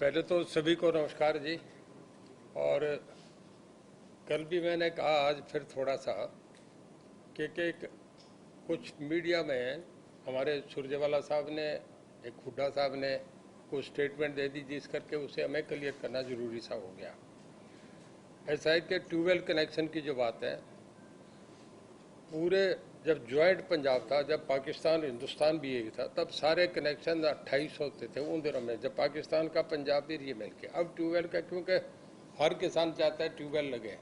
पहले तो सभी को नमस्कार जी। और कल भी मैंने कहा, आज फिर थोड़ा सा कि कुछ मीडिया में हमारे सुरजेवाला साहब ने, एक हुड्डा साहब ने कुछ स्टेटमेंट दे दी जिस करके उसे हमें क्लियर करना ज़रूरी सा हो गया। ऐसा है कि ट्यूबवेल कनेक्शन की जो बात है, पूरे जब ज्वाइंट पंजाब था, जब पाकिस्तान हिंदुस्तान भी यही था, तब सारे कनेक्शन 28 होते थे उन दिनों में, जब पाकिस्तान का पंजाब भी ये मिल के। अब ट्यूबवेल का, क्योंकि हर किसान चाहता है ट्यूबवेल लगे,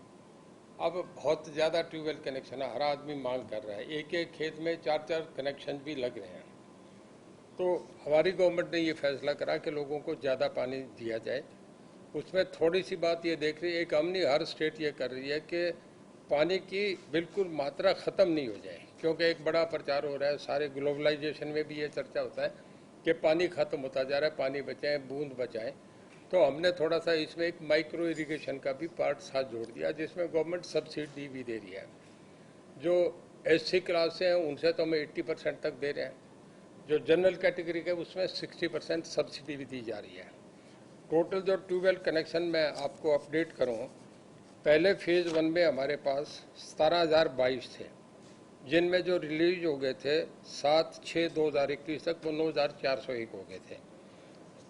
अब बहुत ज़्यादा ट्यूबवेल कनेक्शन है, हर आदमी मांग कर रहा है, एक एक खेत में 4-4 कनेक्शन भी लग रहे हैं। तो हमारी गवर्नमेंट ने ये फैसला करा कि लोगों को ज़्यादा पानी दिया जाए। उसमें थोड़ी सी बात ये देख रही है, एक हमने हर स्टेट ये कर रही है कि पानी की बिल्कुल मात्रा ख़त्म नहीं हो जाए, क्योंकि एक बड़ा प्रचार हो रहा है, सारे ग्लोबलाइजेशन में भी ये चर्चा होता है कि पानी ख़त्म होता जा रहा है, पानी बचाएं, बूंद बचाएं। तो हमने थोड़ा सा इसमें एक माइक्रो इरिगेशन का भी पार्ट साथ जोड़ दिया, जिसमें गवर्नमेंट सब्सिडी भी दे रही है। जो SC क्लास से हैं उनसे तो हम 80% तक दे रहे हैं, जो जनरल कैटेगरी के उसमें 60% सब्सिडी भी दी जा रही है। टोटल जो ट्यूबवेल कनेक्शन मैं आपको अपडेट करूं, पहले फेज़ 1 में हमारे पास 17,022 थे, जिनमें जो रिलीज हो गए थे 7/6/2021 तक वो 9,401 हो गए थे।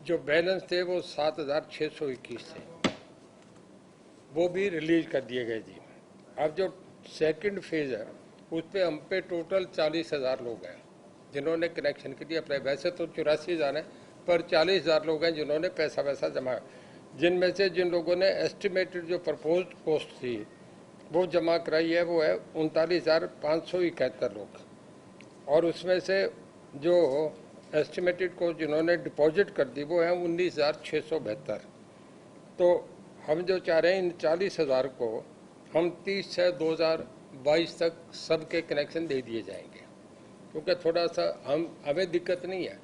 जो बैलेंस थे वो 7,621 थे, वो भी रिलीज कर दिए गए जी। अब जो सेकंड फेज़ है उस पर हम पे टोटल 40,000 लोग हैं जिन्होंने कनेक्शन के लिए अप्लाई। वैसे तो 84,000 है, पर 40,000 लोग हैं जिन्होंने पैसा वैसा जमा, जिनमें से जिन लोगों ने एस्टिमेटेड जो प्रपोज कॉस्ट थी वो जमा कराई है, वो है 39,571 लोग। और उसमें से जो एस्टिमेटेड कॉस्ट जिन्होंने डिपॉजिट कर दी वो है 19,672। तो हम जो चाह रहे हैं, इन 40,000 को हम 30/6/2022 तक सबके कनेक्शन दे दिए जाएंगे, क्योंकि थोड़ा सा हमें दिक्कत नहीं है।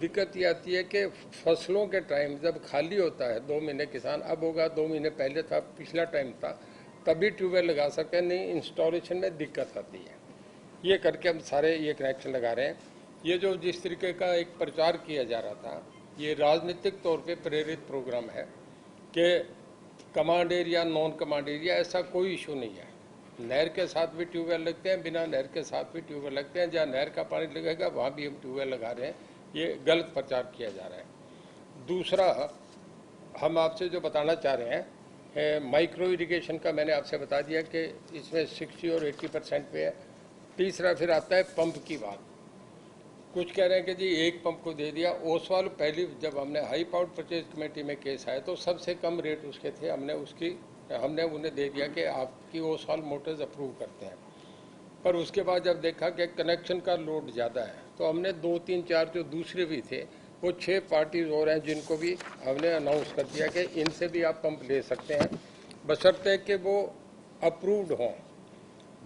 दिक्कत ये आती है कि फसलों के टाइम जब खाली होता है 2 महीने, किसान अब होगा 2 महीने पहले था, पिछला टाइम था, तभी ट्यूबवेल लगा सके, नहीं इंस्टॉलेशन में दिक्कत आती है। ये करके हम सारे ये कनेक्शन लगा रहे हैं। ये जो जिस तरीके का एक प्रचार किया जा रहा था, ये राजनीतिक तौर पे प्रेरित प्रोग्राम है कि command area, non command area, ऐसा कोई इशू नहीं है। नहर के साथ भी ट्यूबवेल लगते हैं, बिना नहर के साथ भी ट्यूबवेल लगते हैं, जहाँ नहर का पानी लगेगा वहाँ भी हम ट्यूबवेल लगा रहे हैं। ये गलत प्रचार किया जा रहा है। दूसरा, हम आपसे जो बताना चाह रहे हैं, माइक्रो इरिगेशन का मैंने आपसे बता दिया कि इसमें 60 और 80% पे है। तीसरा फिर आता है पंप की बात। कुछ कह रहे हैं कि जी एक पंप को दे दिया। ओसवाल पहली जब हमने हाई पावर परचेज कमेटी में केस आया तो सबसे कम रेट उसके थे, हमने उन्हें दे दिया कि आपकी ओसवाल मोटर्स अप्रूव करते हैं। पर उसके बाद जब देखा कि कनेक्शन का लोड ज़्यादा है तो हमने 2, 3, 4 जो दूसरे भी थे वो 6 पार्टीज और हैं जिनको भी हमने अनाउंस कर दिया कि इनसे भी आप पंप ले सकते हैं, बशर्ते कि वो अप्रूव्ड हों।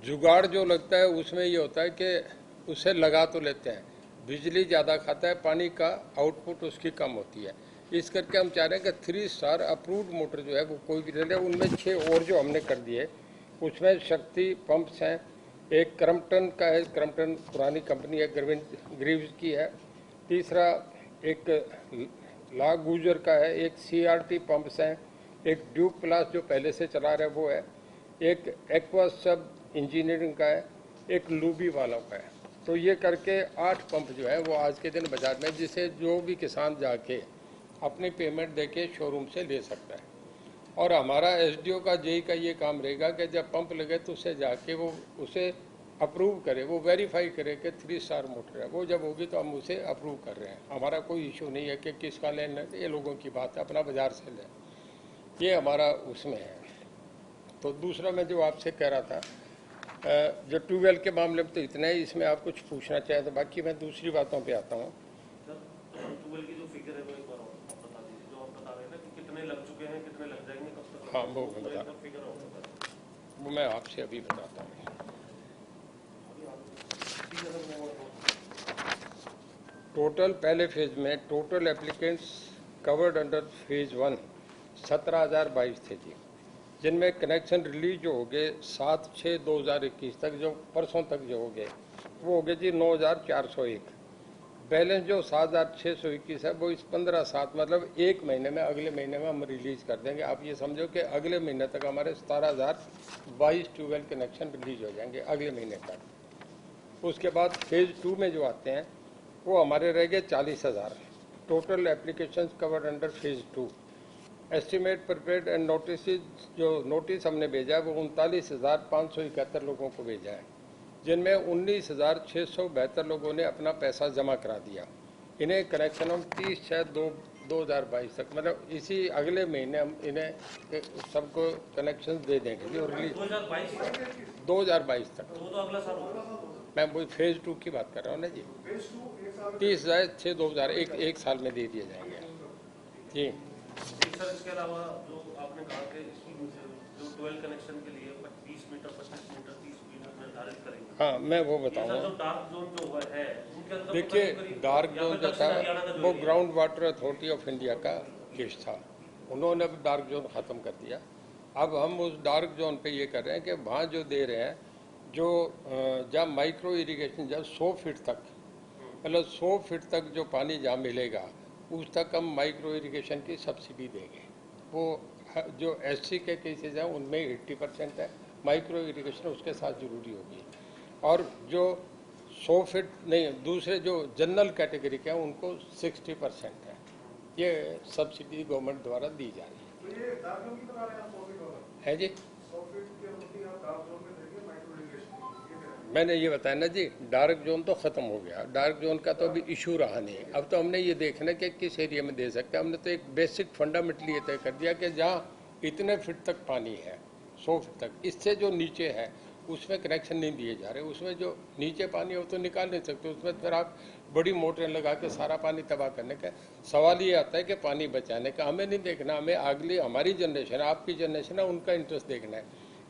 जुगाड़ जो लगता है उसमें ये होता है कि उसे लगा तो लेते हैं, बिजली ज़्यादा खाता है, पानी का आउटपुट उसकी कम होती है। इस करके हम चाह रहे हैं कि 3 स्टार अप्रूव्ड मोटर जो है वो कोई भी ले ले। उनमें 6 और जो हमने कर दिए, उसमें शक्ति पंप्स हैं, एक क्रम्पटन का है, क्रम्पटन पुरानी कंपनी है, ग्रीव्स की है। तीसरा एक ला गुजर का है, एक CRT पंप्स हैं, एक ड्यूक प्लस जो पहले से चला रहे वो है, एक एक्वा सब इंजीनियरिंग का है, एक लूबी वालों का है। तो ये करके 8 पंप जो है वो आज के दिन बाजार में, जिसे जो भी किसान जाके अपनी पेमेंट देके शोरूम से ले सकता है। और हमारा SDO का JE का ये काम रहेगा कि जब पंप लगे तो उसे जाके वो उसे अप्रूव करे, वो वेरीफाई करे कि 3 स्टार मोटर है। वो जब होगी तो हम उसे अप्रूव कर रहे हैं। हमारा कोई इशू नहीं है कि किसका लेना, ये लोगों की बात है, अपना बाजार से लें, ये हमारा उसमें है। तो दूसरा मैं जो आपसे कह रहा था, जो ट्यूबवेल के मामले में तो इतना ही। इसमें आप कुछ पूछना चाहें तो बाकी मैं दूसरी बातों पे आता हूँ। ट्यूबवेल की जो फिगर है वो एक बार आप बता दीजिए, जो आप बता रहे हैं ना कि कितने लग चुके हैं, कितने लग जाएंगे, कब तक? हाँ, वो मैं बता, फिगर वो मैं आपसे अभी बताता हूँ। टोटल पहले फेज में total applicants covered under phase 1 17,022 थे जी, जिनमें कनेक्शन रिलीज जो हो गए 7/6/2021 तक, जो परसों तक जो हो गए वो हो गए जी 9,401। बैलेंस जो 7,621 है वो इस 15/7 मतलब एक महीने में, अगले महीने में हम रिलीज कर देंगे। आप ये समझो कि अगले महीने तक हमारे 17,022 ट्यूबवेल कनेक्शन रिलीज हो जाएंगे अगले महीने तक। उसके बाद फेज 2 में जो आते हैं वो हमारे रह गए 40,000। Total application covered under phase 2। Estimate prepared and notice, जो नोटिस हमने भेजा है वो 39,571 लोगों को भेजा है, जिनमें 19,672 लोगों ने अपना पैसा जमा करा दिया। इन्हें कनेक्शन हम 30/6/2022 तक, मतलब इसी अगले महीने हम इन्हें सबको कनेक्शन दे देंगे और रिलीज 2022 तक। वो तो अगला साल होगा। मैं वो फेज 2 की बात कर रहा हूँ ना जी। 30/6/2000 एक साल में दे दिए जाएंगे जी। सर इसके अलावा जो आपने कहा कि जो 12 कनेक्शन के लिए 20 मीटर 25 मीटर 30 मीटर निर्धारित करेंगे। हाँ, मैं वो ये बताऊंगा। सर जो डार्क जोन जो है उनके अंदर देखिए, डार्क जोन जो था वो ground water authority of India का केस था, उन्होंने अब डार्क जोन ख़त्म कर दिया। अब हम उस डार्क जोन पे ये कर रहे हैं कि वहाँ जो दे रहे हैं, जो जहाँ माइक्रो इरिगेशन, जहाँ 100 फीट तक, मतलब 100 फीट तक जो पानी जहाँ मिलेगा उस तक हम माइक्रो इरिगेशन की सब्सिडी देंगे। वो जो एससी के केसेज हैं उनमें 80% है, माइक्रो इरिगेशन उसके साथ जरूरी होगी। और जो 100 फीट नहीं, दूसरे जो जनरल कैटेगरी के हैं उनको 60% है। ये सब्सिडी गवर्नमेंट द्वारा दी जा रही है। तो ये डार्क जोन की बता रहे हैं आप 100 फीट वाला? है जी, 100 फीट के अनुमति आप डार्क जोन में देंगे माइक्रो इरिगेशन, ये कह रहे हैं? मैंने ये बताया ना जी, डार्क जोन तो ख़त्म हो गया। डार्क जोन का तो अभी इशू रहा नहीं। अब तो हमने ये देखना कि किस एरिया में दे सकते हैं। हमने तो एक बेसिक फंडामेंटली ये तय कर दिया कि जहाँ इतने फीट तक पानी है, 100 फीट तक, इससे जो नीचे है उसमें कनेक्शन नहीं दिए जा रहे। उसमें जो नीचे पानी है वो तो निकाल नहीं सकते, उसमें फिर आप बड़ी मोटरें लगा के सारा पानी तबाह करने का सवाल ये आता है कि पानी बचाने का हमें नहीं देखना। हमें अगली हमारी जनरेशन, आपकी जनरेशन है, उनका इंटरेस्ट देखना है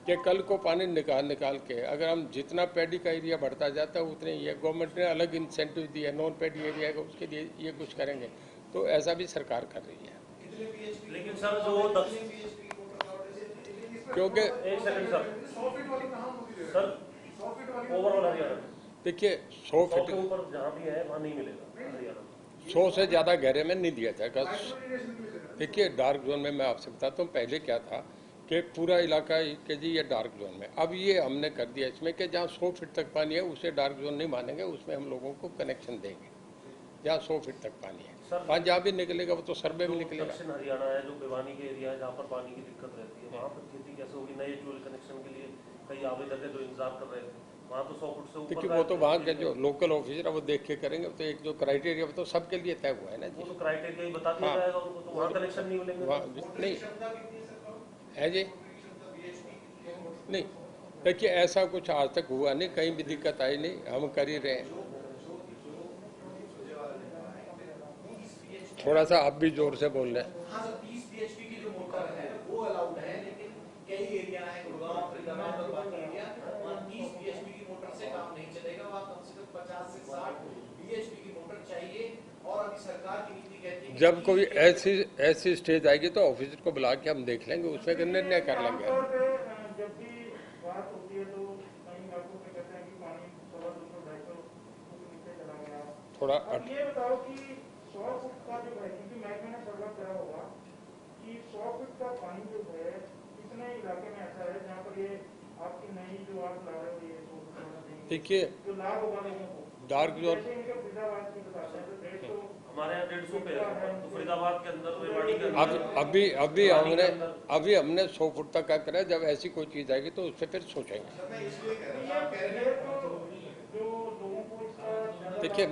कि कल को पानी निकाल के अगर हम जितना पैडी का एरिया बढ़ता जाता है उतने ही है। गवर्नमेंट ने अलग इंसेंटिव दिया है, नॉन पैडी एरिया का, उसके लिए ये कुछ करेंगे, तो ऐसा भी सरकार कर रही है। लेकिन सर जो क्योंकि एक सेकंड सर 100 फीट वाली कहाँ अनुमति दे रहे हैं? सर 100 फीट वाली ओवरऑल हरियाणा देखिए, 100 100 फीट के ऊपर जहाँ भी है वहाँ नहीं मिलेगा हरियाणा में। 100 से ज़्यादा गहरे में नहीं दिया जाएगा। माइक्रो इरिगेशन के लिए दे रहे हैं? देखिए, डार्क जोन में मैं आपसे बताता हूँ पहले क्या था कि पूरा इलाका के जी ये डार्क जोन में, अब ये हमने कर दिया इसमें कि जहाँ 100 फीट तक पानी है उसे डार्क जोन नहीं मानेंगे, उसमें हम लोगों को कनेक्शन देंगे जहाँ 100 फीट तक पानी है। वहाँ जहाँ भी निकलेगा वो तो सर्वे में निकलेगा। दक्षिण हरियाणा है जो भिवानी के एरिया है जहाँ पर पानी की दिक्कत रहती है, वहाँ पर खेती कैसे होगी? नए ट्यूबवेल कनेक्शन के लिए कई आवेदक है जो इंतजार कर रहे थे, वहाँ तो 100 फुट से ऊपर देखिए, वो तो वहाँ के जो लोकल ऑफिसर है वो देख के करेंगे। तो एक जो क्राइटेरिया वो तो सबके लिए तय हुआ है ना वो जी। तो क्राइटेरिया ही बता दिया हाँ। जाएगा उनको, तो वहाँ कनेक्शन नहीं मिलेंगे। वहाँ नहीं है जी, नहीं। देखिए, ऐसा कुछ आज तक हुआ नहीं, कहीं भी दिक्कत आई नहीं, हम कर ही रहे हैं। थोड़ा सा आप भी जोर से बोल रहे हैं। हाँ सर, 30 बीएचपी की जो मोटर है वो अलाउड है, लेकिन कई एरिया है, गुड़गांव, फरीदाबाद और बाकी एरिया, वहाँ 30 बीएचपी की मोटर से काम नहीं चलेगा। वहाँ कम से कम 50 से 60 बीएचपी की मोटर चाहिए। और अभी सरकार की नीति कहती है कि जब कोई ऐसी स्टेज आएगी तो ऑफिसर को बुला के हम देख लेंगे, उसमें का निर्णय कर लेंगे। आमतौर पे जब भी बात होती है तो कई इलाकों में कहते हैं कि पानी 100-200-250 फुट नीचे चला गया। थोड़ा अब ये बताओ कि 100 फुट का जो है, क्योंकि महकमे ने सर्वे करा होगा कि 100 फुट का पानी जो है कितने इलाके में ऐसा है जहाँ पर ये आपकी नई जो आप ला रहे हो ये देखिए, जो लाभ होगा लोगों को, डार्क जोन जैसे इनके फरीदाबाद की बताते हैं तो 150 हमारे यहाँ 150 पे है, तो फरीदाबाद के अंदर रेवाड़ी के अंदर अभी हमने 100 फुट तक का करा है। जब ऐसी कोई चीज आएगी तो उस पर फिर सोचेंगे। देखिए,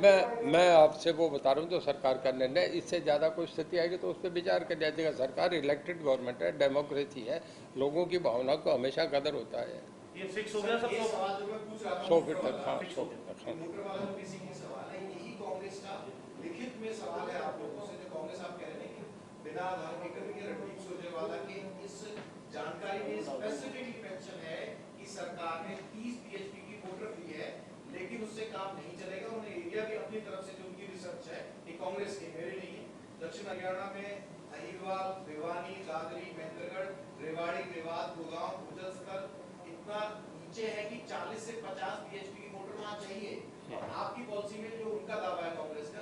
मैं आपसे वो बता रहा हूँ जो सरकार का निर्णय, इससे ज़्यादा कोई स्थिति आएगी तो उस पर विचार कर लिया जाएगा। सरकार इलेक्टेड गवर्नमेंट है, डेमोक्रेसी है, लोगों की भावना को हमेशा कदर होता है। ये फिक्स हो गया सब। ये सवाल जो मैं पूछ रहा था 100 फीट तक, हाँ 100 फीट तक, हाँ। मोटर वाला जो बेसिकली सवाल है, यही कांग्रेस का लिखित में सवाल है आप लोगों से, जो कांग्रेस आप कह रहे हैं कि बिना आधार के करके रणदीप सुरजेवाला के इस जानकारी में स्पेसिफिकली मेंशन है कि सरकार ने 30 बीएचपी की मोटर दी है, लेकिन उससे काम नहीं चलेगा। उन्होंने एरिया भी अपनी तरफ से जो उनकी रिसर्च है, ये कांग्रेस की, मेरी नहीं है, दक्षिण हरियाणा में अहिरवाल, भिवानी, दादरी, महेंद्रगढ़, रेवाड़ी, मेवात, गुड़गांव, भूजल इतना नीचे है कि 40 से 50 बीएचपी की मोटर वहां चाहिए। और आपकी पॉलिसी में जो उनका दावा है कांग्रेस का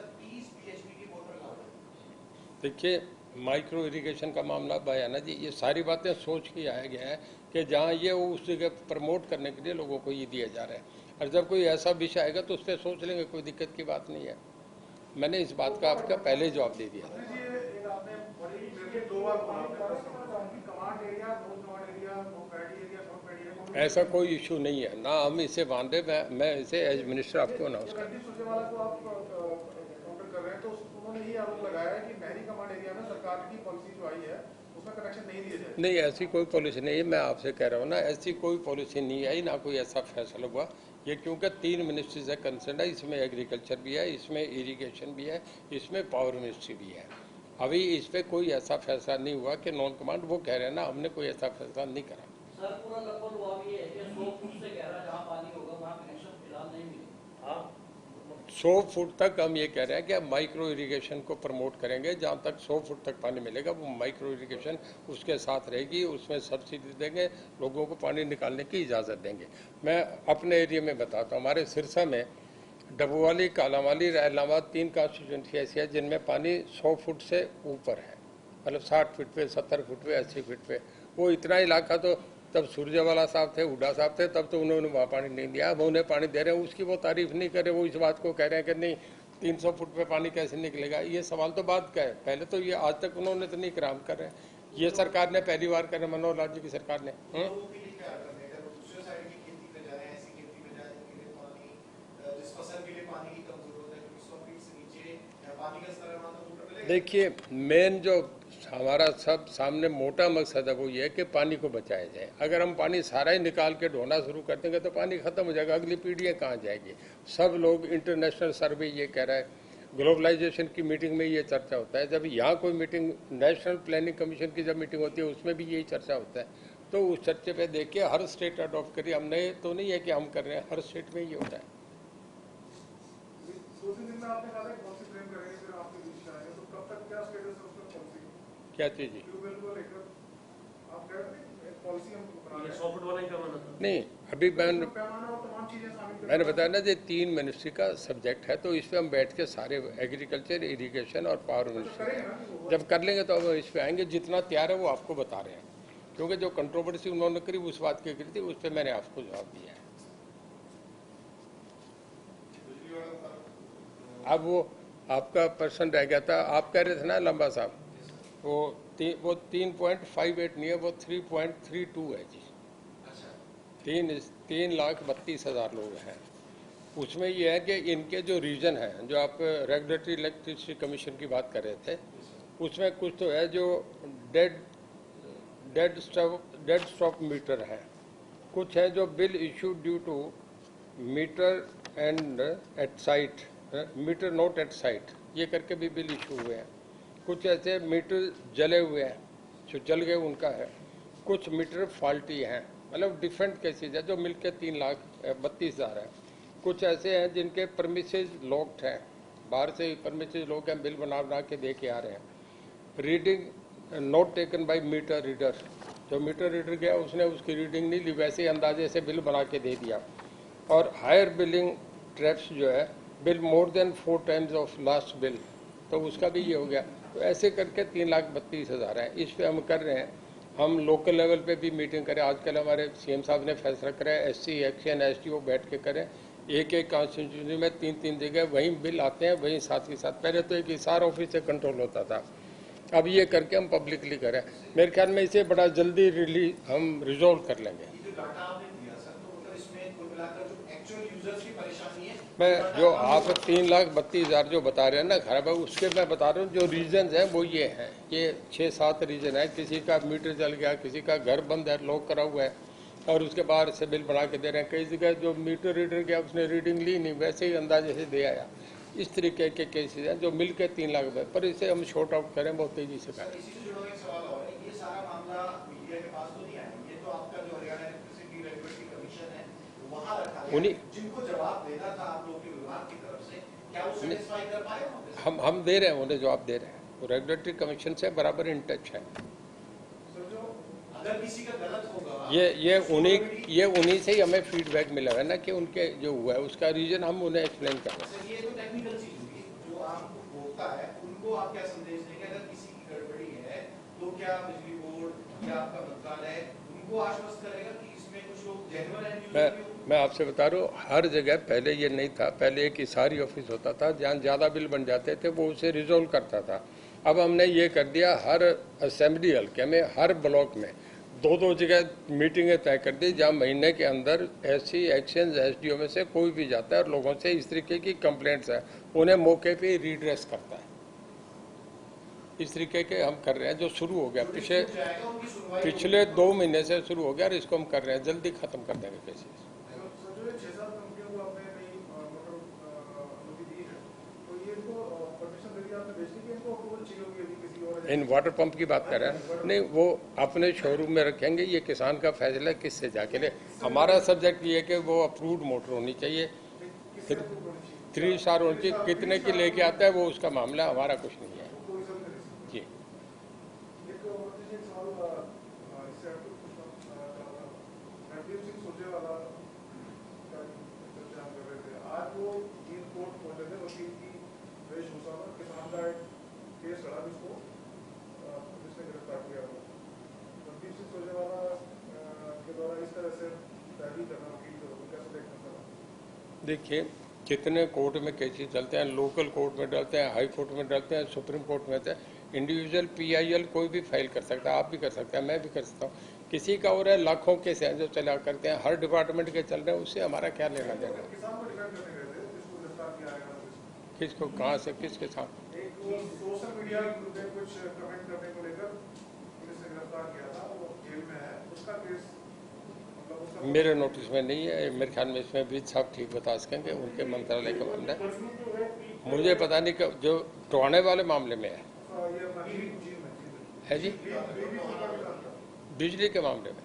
देखिए, माइक्रो इरिगेशन का मामला बयाना जी, ये सारी बातें सोच के आया गया है कि जहाँ ये वो उस जगह प्रमोट करने के लिए लोगों को ये दिया जा रहा है, और जब कोई ऐसा विषय आएगा तो उस पर सोच लेंगे, कोई दिक्कत की बात नहीं है। मैंने इस बात का आपका पहले ही जवाब दे दिया था। ऐसा कोई इशू नहीं है ना, हम इसे मान रहे, मैं इसे एज मिनिस्टर आपको अनाउंस कर नहीं, ऐसी कोई पॉलिसी नहीं है। मैं आपसे कह रहा हूँ ना, ऐसी कोई पॉलिसी नहीं आई, ना कोई ऐसा फैसला हुआ। ये क्योंकि 3 मिनिस्ट्री से कंसर्न है, इसमें एग्रीकल्चर भी है, इसमें इरिगेशन भी है, इसमें पावर मिनिस्ट्री भी है। अभी इस पर कोई ऐसा फैसला नहीं हुआ कि नॉन कमांड, वो कह रहे हैं ना, हमने कोई ऐसा फैसला नहीं करा। सर, पूरा लगभग हुआ भी है कि 100 फुट से गहरा जहाँ पानी होगा वहाँ कनेक्शन फिलहाल नहीं मिलेगा। 100 फुट तक हम ये कह रहे हैं कि हम माइक्रो इरिगेशन को प्रमोट करेंगे। जहाँ तक 100 फुट तक पानी मिलेगा वो माइक्रो इरिगेशन उसके साथ रहेगी, उसमें सब्सिडी देंगे, लोगों को पानी निकालने की इजाज़त देंगे। मैं अपने एरिया में बताता हूँ, हमारे सिरसा में डबुवाली, कालांवाली, इलाहाबाद 3 कॉन्स्टिट्यूंसी ऐसी है जिनमें पानी 100 फुट से ऊपर है, मतलब 60 फीट पे, 70 फुट पे, 80 फीट पे। वो इतना इलाका तो तब सुरजेवाला साहब थे, हुड्डा साहब थे, तब तो उन्होंने वहाँ पानी नहीं दिया। अब उन्हें पानी दे रहे हैं, उसकी वो तारीफ नहीं कर रहे, वो इस बात को कह रहे हैं कि नहीं 300 फुट पे पानी कैसे निकलेगा। ये सवाल तो बात का है, पहले तो ये आज तक उन्होंने तो नहीं कराम कर रहे हैं। ये सरकार ने पहली बार करे, मनोहर लाल जी की सरकार ने। देखिए, मेन जो हमारा सब सामने मोटा मकसद है वो ये है कि पानी को बचाया जाए। अगर हम पानी सारा ही निकाल के ढोना शुरू कर देंगे तो पानी खत्म हो जाएगा, अगली पीढ़ियाँ कहाँ जाएगी। सब लोग, इंटरनेशनल सर्वे ये कह रहा है, ग्लोबलाइजेशन की मीटिंग में ये चर्चा होता है, जब यहाँ कोई मीटिंग, नेशनल प्लानिंग कमीशन की जब मीटिंग होती है उसमें भी यही चर्चा होता है। तो उस चर्चे पे देखिए हर स्टेट अडॉप्ट करिए, हम नए तो नहीं है कि हम कर रहे हैं, हर स्टेट में ये होता है। क्या चीज़ है? नहीं, अभी मैंने बताया ना, ये 3 मिनिस्ट्री का सब्जेक्ट है, तो इस पे हम बैठ के सारे एग्रीकल्चर, इरिगेशन और पावर मिनिस्ट्री जब कर लेंगे तो अब इस पे आएंगे। जितना तैयार है वो आपको बता रहे हैं, क्योंकि जो कंट्रोवर्सी उन्होंने करी उस बात की करी थी, उस पर मैंने आपको जवाब दिया है। अब वो आपका प्रश्न रह गया था, आप कह रहे थे ना लंबा साहब, वो 3.58 नहीं है, वो 3.32 है जी। 3,32,000 लोग हैं। उसमें ये है कि इनके जो रीजन है, जो आप रेगुलेटरी इलेक्ट्रिसिटी कमीशन की बात कर रहे थे, उसमें कुछ तो है जो डेड स्टॉप मीटर है, कुछ है जो bill issue due to meter and at site, meter not at site, ये करके भी बिल इशू हुए हैं। कुछ ऐसे मीटर जले हुए हैं, जो जल गए उनका है। कुछ मीटर फॉल्टी हैं, मतलब डिफरेंट केसेज है, जो मिलके 3,32,000 है। कुछ ऐसे हैं जिनके परमिसेज लॉक्ड हैं, बाहर से परमिसेज लोग हैं, बिल बना के दे के आ रहे हैं। Reading not taken by meter reader, जो मीटर रीडर गया उसने उसकी रीडिंग नहीं ली, वैसे ही अंदाजे से बिल बना के दे दिया। और हायर बिलिंग ट्रैप्स जो है, bill more than 4 times of last bill, तो उसका भी ये हो गया। तो ऐसे करके 3,32,000 है। इस पे हम कर रहे हैं, हम लोकल लेवल पे भी मीटिंग करें। आजकल हमारे सीएम साहब ने फैसला करा है, SC, एक्शन, SDO बैठ के करें, एक कॉन्स्टिट्यूंसी में 3 जगह वहीं बिल आते हैं, वहीं साथ के साथ। पहले तो एक हिसार ऑफिस से कंट्रोल होता था, अब ये करके हम पब्लिकली करें। मेरे ख्याल में इसे बड़ा जल्दी हम रिजोल्व कर लेंगे। मैं जो आप 3,32,000 जो बता रहे हैं ना खराब है, उसके मैं बता रहा हूँ जो रीजन हैं वो ये हैं, ये 6-7 रीजन है। किसी का मीटर जल गया, किसी का घर बंद है, लॉक करा हुआ है, और उसके बाहर से बिल बना के दे रहे हैं। कई जगह जो मीटर रीडर गया उसने रीडिंग ली नहीं, वैसे ही अंदाजे से दे आया। इस तरीके के केसेज हैं जो मिल के 3 लाख रुपये, पर इसे हम शॉर्ट आउट करें बहुत तेजी से करें। जिनको जवाब देना था आप लोगों के विभाग की तरफ से, क्या वो सैटिस्फाई कर पाए? हम दे रहे हैं, उन्हें जवाब दे रहे हैं। वो रेगुलेटरी कमीशन से बराबर इन टच है। अगर किसी का गलत होगा, ये उन्हीं से ही हमें फीडबैक मिला है ना कि उनके जो हुआ है उसका रीजन हम उन्हें एक्सप्लेन कर रहे हैं। ये तो टेक्निकल चीज होगी, जो आपको होता है उनको आप क्या संदेश देंगे अगर क्या बिजली बोर्ड या आपका मंत्रालय उनको आश्वस्त करेगा कि इसमें कुछ लोग जेन्युइन है? मैं आपसे बता रहा हूँ, हर जगह पहले ये नहीं था। पहले एक इसारी ऑफिस होता था, जहाँ ज़्यादा बिल बन जाते थे वो उसे रिजोल्व करता था। अब हमने ये कर दिया, हर असेंबली हल्के में, हर ब्लॉक में दो जगह मीटिंगें तय कर दी, जहाँ महीने के अंदर ऐसी एक्सचेंज एसडीओ में से कोई भी जाता है और लोगों से इस तरीके की कंप्लेंट्स है, उन्हें मौके पे रिड्रेस करता है। इस तरीके के हम कर रहे हैं, जो शुरू हो गया पिछले 2 महीने से शुरू हो गया, और इसको हम कर रहे हैं, जल्दी खत्म कर देंगे केसेस। इन वाटर पंप की बात कर रहे हैं, नहीं वो अपने शोरूम में रखेंगे, ये किसान का फैसला किससे जाके ले। हमारा सब्जेक्ट ये है कि वो अप्रूव्ड मोटर होनी चाहिए, 3 स्टार होनी चाहिए, कितने की लेके आता है वो उसका मामला, हमारा कुछ नहीं है जी। देखिए, कितने कोर्ट में केसेस चलते हैं, लोकल कोर्ट में डलते हैं, हाई कोर्ट में डलते हैं, सुप्रीम कोर्ट में डलते हैं। इंडिविजुअल PIL कोई भी फाइल कर सकता है, आप भी कर सकते हैं, मैं भी कर सकता हूँ, किसी का और है। लाखों केस हैं जो चला करते हैं, हर डिपार्टमेंट के चल रहे हैं, उससे हमारा क्या लेना देना। किसको, कहाँ से, किसके साथ? सोशल मीडिया पे कुछ कमेंट करने को लेकर पुलिस ने गिरफ्तार किया था, वो जेल में है, उसका केस मेरे नोटिस में नहीं है। मेरे ख्याल में इसमें भी साहब ठीक बता सकेंगे, उनके मंत्रालय का मामला है, मुझे पता नहीं। जो टोहाने वाले मामले में है जी, बिजली के मामले में।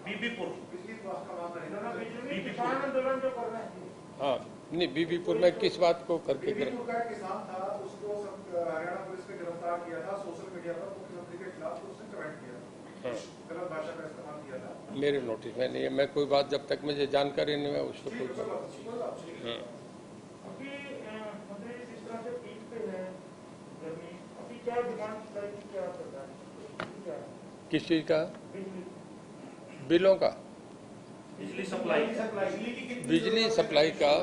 हाँ नहीं, बीबीपुर में किस बात को करके किसान था, उसको हरियाणा पुलिस ने गिरफ्तार किया था सोशल मीडिया पर मुख्यमंत्री के खिलाफ, उसने कमेंट किया, गलत भाषा का इस्तेमाल किया था। मेरे नोटिस में नहीं है। मैं कोई बात जब तक मुझे जानकारी नहीं है उस पर कोई किस चीज़ का? बिलों का, बिजली सप्लाई का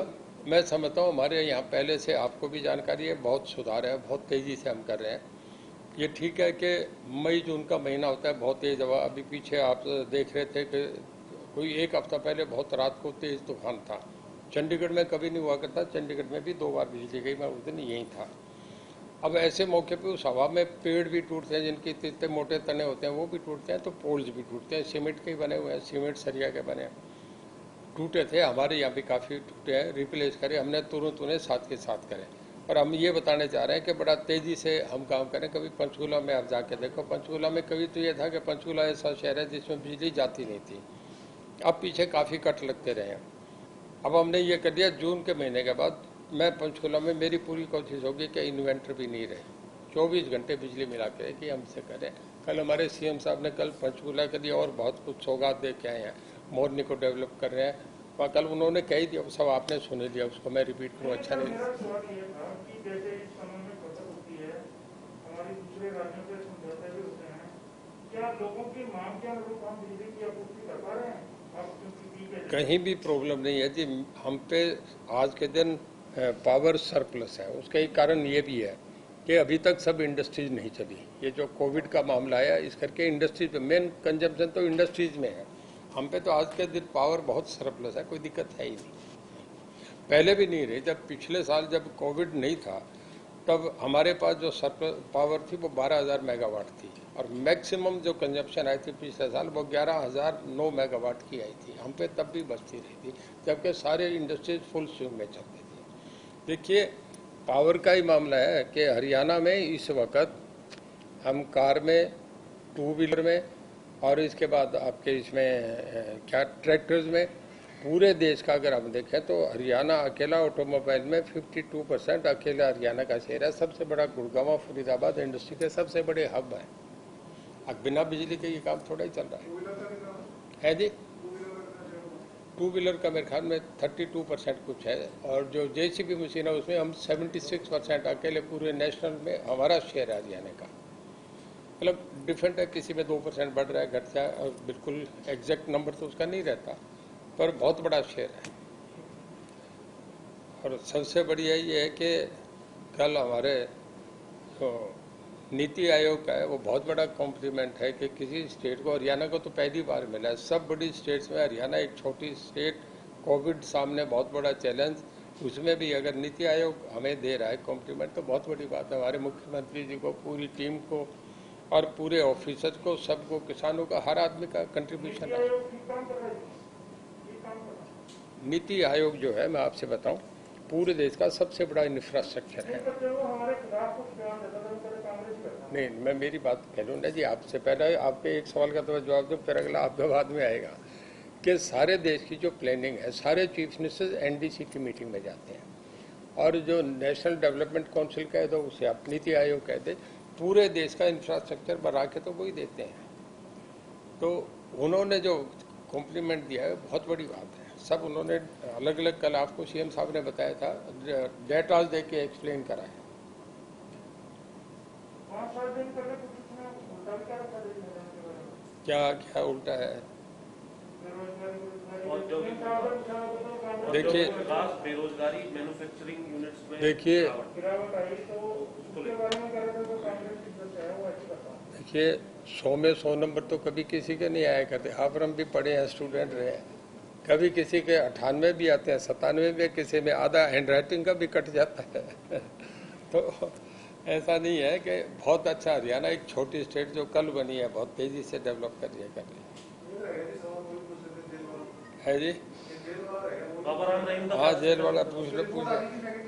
मैं समझता हूँ हमारे यहाँ पहले से, आपको भी जानकारी है, बहुत सुधार है, बहुत तेज़ी से हम कर रहे हैं। ये ठीक है कि मई जून का महीना होता है, बहुत तेज़ हवा। अभी पीछे आप देख रहे थे कि कोई 1 हफ्ता पहले बहुत रात को तेज़ तूफान था। चंडीगढ़ में कभी नहीं हुआ करता, चंडीगढ़ में भी 2 बार बिजली गई, मैं उस दिन यहीं था। अब ऐसे मौके पे उस हवा में पेड़ भी टूटते हैं, जिनके इतने मोटे तने होते हैं वो भी टूटते हैं, तो पोल्स भी टूटते हैं। सीमेंट के ही बने हुए हैं, सीमेंट सरिया के बने, टूटे थे। हमारे यहाँ भी काफ़ी टूटे हैं, रिप्लेस करे हमने, तुरंत उन्हें साथ के साथ करें। और हम ये बताने चाह रहे हैं कि बड़ा तेज़ी से हम काम करें। कभी पंचकूला में आप जाके देखो, पंचकूला में कभी तो ये था कि पंचकूला ऐसा शहर है जिसमें बिजली जाती नहीं थी, अब पीछे काफ़ी कट लगते रहे हैं। अब हमने ये कर दिया, जून के महीने के बाद मैं पंचकूला में, मेरी पूरी कोशिश होगी कि इन्वेंटर भी नहीं रहे, 24 घंटे बिजली मिला के कि हमसे करें। कल हमारे CM साहब ने कल पंचकूला के लिए और बहुत कुछ सौगात दे के आए हैं, मोरनी को डेवलप कर रहे हैं। वहाँ कल उन्होंने कह ही दिया, सब आपने सुन लिया, उसको मैं रिपीट करूँ अच्छा नहीं। कहीं भी प्रॉब्लम नहीं है जी। हम पे आज के दिन पावर सरप्लस है। उसका एक कारण ये भी है कि अभी तक सब इंडस्ट्रीज नहीं चली। ये जो कोविड का मामला आया, इस करके इंडस्ट्रीज में मेन कंजम्पशन तो इंडस्ट्रीज में है। हम पे तो आज के दिन पावर बहुत सरप्लस है, कोई दिक्कत है ही नहीं, पहले भी नहीं रही। जब पिछले साल जब कोविड नहीं था तब हमारे पास जो सरप्लस पावर थी वो 12,000 मेगावाट थी, और मैक्सिमम जो कंजप्शन आई थी पिछले साल वो 11,009 मेगावाट की आई थी। हम पे तब भी बचती रही थी, जबकि सारे इंडस्ट्रीज फुल स्विंग में चलती थी। देखिए, पावर का ही मामला है कि हरियाणा में इस वक्त हम कार में, 2 व्हीलर में, और इसके बाद आपके इसमें क्या ट्रैक्टर्स में, पूरे देश का अगर हम देखें तो हरियाणा अकेला ऑटोमोबाइल में 52% अकेला हरियाणा का शेयर है। सबसे बड़ा गुड़गांव, फरीदाबाद इंडस्ट्री के सबसे बड़े हब हैं। अब बिना बिजली के ये काम थोड़ा ही चल रहा है जी। 2 व्हीलर का मेरे ख्याल में 32% कुछ है, और जो JCB मशीन है उसमें हम 76% अकेले पूरे नेशनल में हमारा शेयर है हरियाणा का। मतलब डिफरेंट है, किसी में 2% बढ़ रहा है, घट जाए, और बिल्कुल एग्जैक्ट नंबर तो उसका नहीं रहता, पर बहुत बड़ा शेयर है। और सबसे बढ़िया ये है कि कल हमारे जो नीति आयोग का है वो बहुत बड़ा कॉम्प्लीमेंट है कि किसी स्टेट को, हरियाणा को तो पहली बार मिला है, सब बड़ी स्टेट्स में हरियाणा एक छोटी स्टेट, कोविड सामने बहुत बड़ा चैलेंज, उसमें भी अगर नीति आयोग हमें दे रहा है कॉम्प्लीमेंट तो बहुत बड़ी बात है। हमारे मुख्यमंत्री जी को, पूरी टीम को और पूरे ऑफिसर को, सबको, किसानों का, हर आदमी का कंट्रीब्यूशन है। नीति आयोग जो है, मैं आपसे बताऊं, पूरे देश का सबसे बड़ा इंफ्रास्ट्रक्चर है। नहीं, मैं मेरी बात कह लूँ ना जी, आपसे पहले आपके एक सवाल का तो जवाब दूं, फिर अगला आपका बाद में आएगा कि सारे देश की जो प्लानिंग है, सारे चीफ मिनिस्टर्स एनडीसी की मीटिंग में जाते हैं, और जो नेशनल डेवलपमेंट काउंसिल कह दो, उसे आप नीति आयोग कह दे, पूरे देश का इंफ्रास्ट्रक्चर बना के तो वही देते हैं। तो उन्होंने जो कॉम्प्लीमेंट दिया है बहुत बड़ी बात है। सब उन्होंने अलग अलग, कल आपको सीएम साहब ने बताया था, डेटाज दे के एक्सप्लेन करा है। क्या क्या उल्टा है? देखिए, बेरोजगारी मैन्युफैक्चरिंग यूनिट्स में देखिए 100 में 100 नंबर तो कभी किसी के नहीं आया करते। आप हम भी पढ़े हैं, स्टूडेंट रहे हैं, कभी किसी के 98 भी आते हैं, 97 भी, किसी में आधा हैंड राइटिंग का भी कट जाता है। तो ऐसा नहीं है कि बहुत अच्छा, हरियाणा एक छोटी स्टेट जो कल बनी है, बहुत तेजी से डेवलप कर रही है है जी। हाँ, जेल वाला पूछ लो,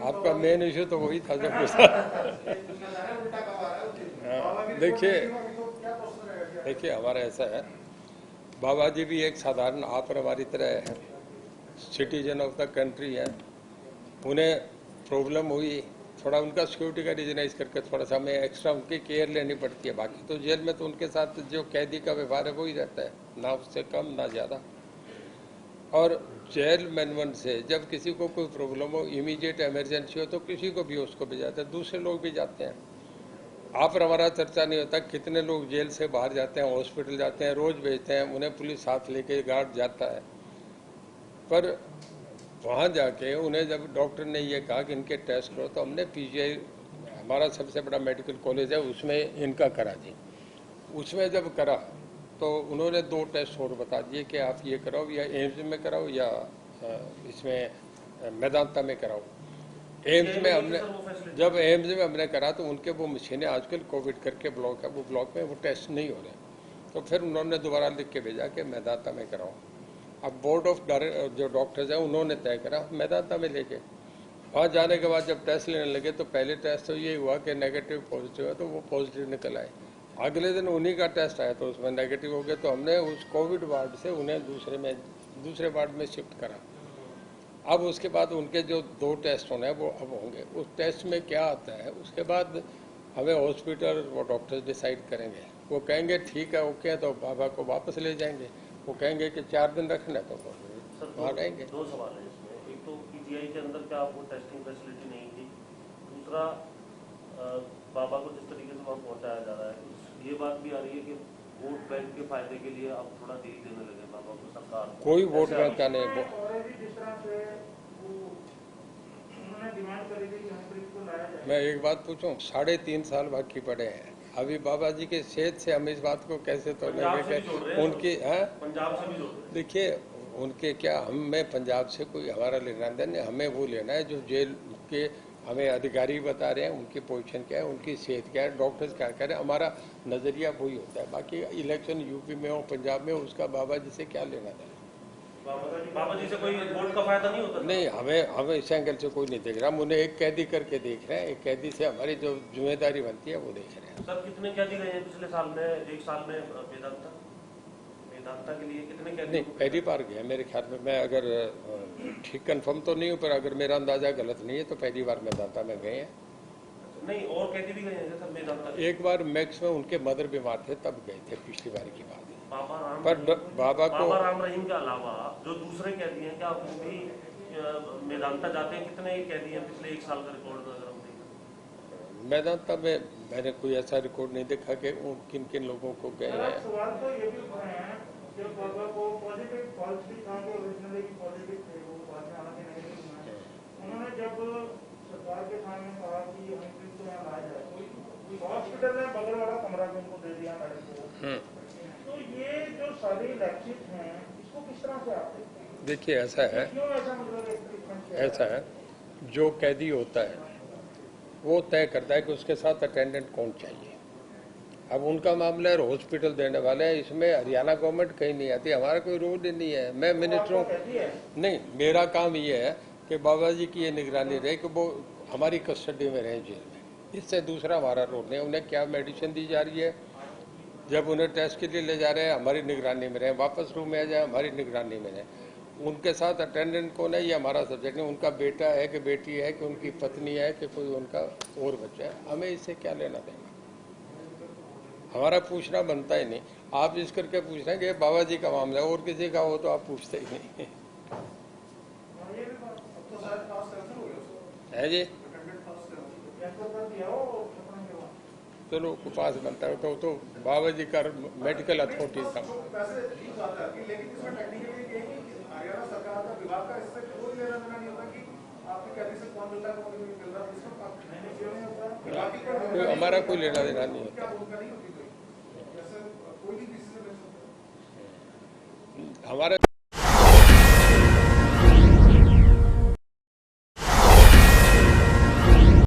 आपका मेन इश्यू तो वही था जो पूछा। देखिए हमारा ऐसा है, बाबा जी भी एक साधारण आप और हमारी तरह है, सिटीजन ऑफ द कंट्री है। उन्हें प्रॉब्लम हुई, थोड़ा उनका सिक्योरिटी का रीजनाइज करके थोड़ा सा हमें एक्स्ट्रा उनकी केयर लेनी पड़ती है। बाकी तो जेल में तो उनके साथ जो कैदी का व्यवहार है वही रहता है, ना उससे कम ना ज़्यादा। और जेल मैनुअल से जब किसी को कोई प्रॉब्लम हो, इमीडिएट इमरजेंसी हो, तो किसी को भी उसको भी जाते हैं, दूसरे लोग भी जाते हैं। आप और हमारा चर्चा नहीं होता कितने लोग जेल से बाहर जाते हैं, हॉस्पिटल जाते हैं, रोज भेजते हैं, उन्हें पुलिस साथ लेके गार्ड जाता है। पर वहाँ जाके उन्हें जब डॉक्टर ने ये कहा कि इनके टेस्ट करो, तो हमने पीजीआई, हमारा सबसे बड़ा मेडिकल कॉलेज है, उसमें इनका करा दी। उसमें जब करा तो उन्होंने 2 टेस्ट और बता दिए कि आप ये कराओ, या एम्स में कराओ या इसमें मेदांता में कराओ। एम्स में हमने, जब एम्स में हमने करा तो उनके वो मशीनें आजकल कोविड करके ब्लॉक है, वो ब्लॉक में वो टेस्ट नहीं हो रहे, तो फिर उन्होंने दोबारा लिख के भेजा कि मेदांता में कराओ। अब बोर्ड ऑफ जो डॉक्टर्स हैं उन्होंने तय करा मेदांता में लेके, वहाँ जाने के बाद जब टेस्ट लेने लगे तो पहले टेस्ट तो ये हुआ कि नेगेटिव पॉजिटिव है, तो वो पॉजिटिव निकल आए। अगले दिन उन्हीं का टेस्ट आया तो उसमें नेगेटिव हो गया, तो हमने उस कोविड वार्ड से उन्हें दूसरे वार्ड में शिफ्ट करा। अब उसके बाद उनके जो 2 टेस्ट होने हैं वो अब होंगे। उस टेस्ट में क्या आता है उसके बाद हमें हॉस्पिटल वो डॉक्टर्स डिसाइड करेंगे। वो कहेंगे ठीक है, ओके है, तो बाबा को वापस ले जाएंगे। वो कहेंगे कि 4 दिन रखना है तो वहाँ रहेंगे। 2 सवाल है इसमें, एक तो पीजीआई के अंदर क्या वो टेस्टिंग फैसिलिटी नहीं थी, दूसरा बाबा को जिस तरीके से वहाँ पहुँचाया जा रहा है, ये बात भी आ रही है कि वोट बैंक के फायदे के लिए आप थोड़ा ढील देने लगे बाबा को, सरकार कोई वोट बैंक का नहीं। मैं एक बात पूछूं, 3.5 साल बाकी पड़े हैं अभी बाबा जी के सेहत से, हम इस बात को कैसे तोड़ेंगे? उनकी है पंजाब से भी जोड़, देखिए उनके क्या, हमें पंजाब से कोई हमारा लेना देना, हमें वो लेना है जो जेल के हमें अधिकारी बता रहे हैं, उनकी पोजीशन क्या है, उनकी सेहत क्या है, डॉक्टर्स क्या कह रहे हैं, हमारा नजरिया वही होता है। बाकी इलेक्शन यूपी में हो, पंजाब में हो, उसका बाबा जी से क्या लेना देना। बाबा जी से कोई वोट का फायदा नहीं होता? नहीं, हमें इस एंगल से कोई नहीं देख रहा। हम उन्हें एक कैदी करके देख रहे हैं, एक कैदी से हमारी जो जिम्मेदारी बनती है वो देख रहे हैं। सर कितने कैदी गए हैं पिछले साल में, 1 साल में वेदांता के लिए कितने कैदी? नहीं, पहली बार गया मेरे ख्याल में, मैं अगर ठीक कंफर्म तो नहीं हूँ, पर अगर मेरा अंदाजा गलत नहीं है तो पहली बार मेदांता में गए हैं। नहीं, और कैदी भी गए हैं सर मेदांता? एक बार मैक्स में उनके मदर बीमार थे तब गए थे, पिछली बार की बात है। बाबा राम रहीम के अलावा जो दूसरे कैदी हैं, क्या वो भी मेदांता जाते हैं? कितने कैदी हैं पिछले 1 साल का रिकॉर्ड अगर हम देखें? मैदान में मैंने कोई ऐसा रिकॉर्ड नहीं देखा कि किन किन लोगों को गए सर, हैं। अब सवाल तो ये भी उठ रहे हैं जब बाबा को पॉजिटिव पॉजिटिव था जो ओरिजिनली पॉजिटिव थे वो बाद में हालांकि नेगेटिव हुए हैं। उन्होंने जब सरकार के सामने कहा कि हम तो यहाँ लाया जाए हॉस्पिटल में बगल वाला कमरा भी उनको दे दिया मैडम को। तो ये जो सारे लक्षित हैं इसको किस तरह से आप देखते हैं? देखिए ऐसा है, क्यों ऐसा मतलब एक ट्रीटमेंट किया ऐसा है जो कैदी होता है वो तय करता है कि उसके साथ अटेंडेंट कौन चाहिए। अब उनका मामला है, हॉस्पिटल देने वाले हैं, इसमें हरियाणा गवर्नमेंट कहीं नहीं आती, हमारा कोई रोल ही नहीं है। मैं मिनिस्टरों नहीं, मेरा काम ये है कि बाबा जी की ये निगरानी रहे कि वो हमारी कस्टडी में रहे जेल में, इससे दूसरा हमारा रोल नहीं। उन्हें क्या मेडिसिन दी जा रही है, जब उन्हें टेस्ट के लिए ले जा रहे हैं हमारी निगरानी में रहे, वापस रूम में आ जाए हमारी निगरानी में रहे। उनके साथ अटेंडेंट कौन है ये हमारा सब्जेक्ट नहीं, उनका बेटा है कि बेटी है कि उनकी पत्नी है कि कोई उनका और बच्चा है, हमें इससे क्या लेना देना। हमारा पूछना बनता ही नहीं। आप इस करके पूछ रहे हैं कि बाबा जी का मामला है, और किसी का हो तो आप पूछते ही नहीं तो शायद पास कैंसिल हो गया उसको, है जी। अटेंडेंट पास कैंसिल। कैंसर कर दिया हो चलो पास बनता है तो बाबा जी का मेडिकल अथॉरिटी था। वैसे ठीक बात है आपकी, लेकिन इसमें टेक्निकली ये कि हरियाणा सरकार का विभाग का इससे कोई लेना देना नहीं होता कि आपकी कैदी से कौन मिलता है कौन नहीं मिल रहा, इसमें क्यों नहीं होता? विभाग की कोई हमारा कोई लेना देना नहीं होता। क्या भूमिका नहीं होती कोई, जैसे कोई भी किसी से मिल सकता है। हमारे